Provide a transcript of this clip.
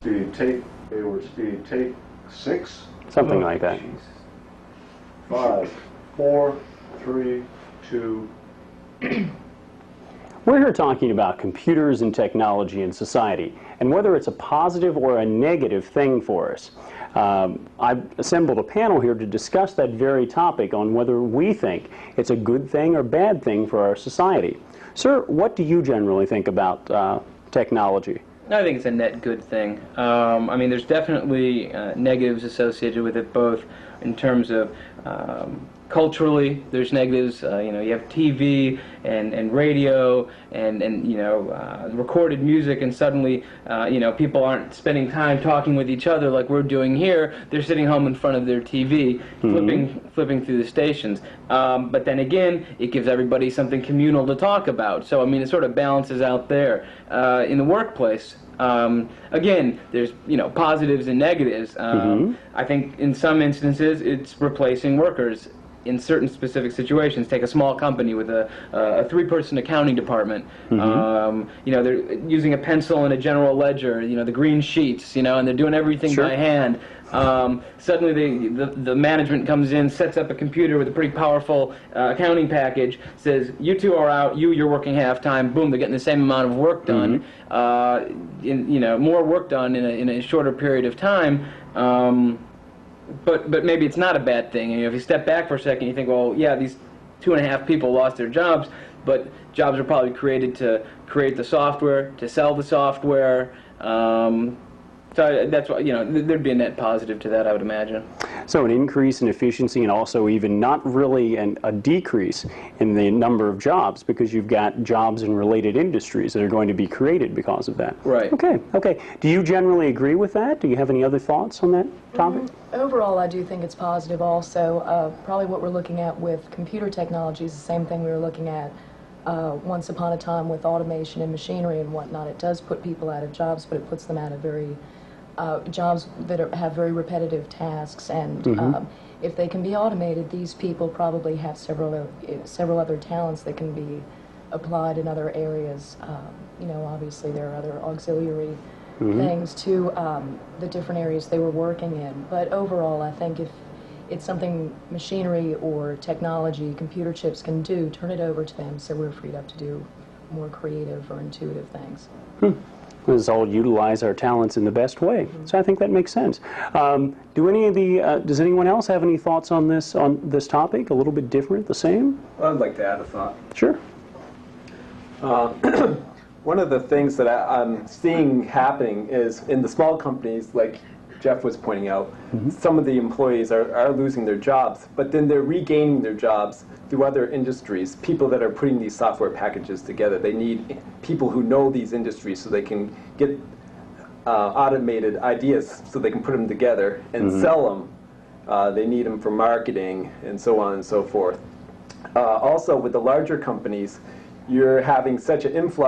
Speed, take, Hayward, speed, take 6. Something like that. 5, 4, 3, 2. We're here talking about computers and technology in society, and whether it's a positive or a negative thing for us. I've assembled a panel here to discuss that very topic on whether we think it's a good thing or bad thing for our society. Sir, what do you generally think about technology? I think it's a net good thing. I mean, there's definitely negatives associated with it, both in terms of culturally, there's negatives. You have TV and radio and recorded music, and suddenly, people aren't spending time talking with each other like we're doing here. They're sitting home in front of their TV, flipping through the stations. But then again, it gives everybody something communal to talk about. So, I mean, it sort of balances out there. In the workplace, again, there's positives and negatives. I think in some instances it's replacing workers. In certain specific situations, take a small company with a 3-person accounting department. They're using a pencil and a general ledger. The green sheets. And they're doing everything by hand. Suddenly, the management comes in, sets up a computer with a pretty powerful accounting package. Says, "You two are out. You're working half-time." Boom! They're getting the same amount of work done. More work done in a shorter period of time. But maybe it's not a bad thing. If you step back for a second, you think, well, yeah, these 2.5 people lost their jobs, but jobs are probably created to create the software, to sell the software. So that's why there'd be a net positive to that, I would imagine. So an increase in efficiency, and also even not really a decrease in the number of jobs, because you've got jobs in related industries that are going to be created because of that. Right. Okay. Do you generally agree with that? Do you have any other thoughts on that topic? Overall, I do think it's positive also. Probably what we're looking at with computer technology is the same thing we were looking at once upon a time with automation and machinery and whatnot. It does put people out of jobs, but it puts them out of jobs that have very repetitive tasks, and if they can be automated, these people probably have several other talents that can be applied in other areas. Obviously there are other auxiliary things to the different areas they were working in, but overall I think if it's something machinery or technology, computer chips can do, turn it over to them so we're freed up to do more creative or intuitive things. Let's all utilize our talents in the best way. So I think that makes sense. Does anyone else have any thoughts on this topic? A little bit different, the same? I'd like to add a thought. Sure. One of the things that I'm seeing happening is in the small companies, like Jeff was pointing out, some of the employees are losing their jobs, but then they're regaining their jobs through other industries, people that are putting these software packages together. They need people who know these industries so they can get automated ideas so they can put them together and sell them. They need them for marketing and so on and so forth. Also, with the larger companies, you're having such an influx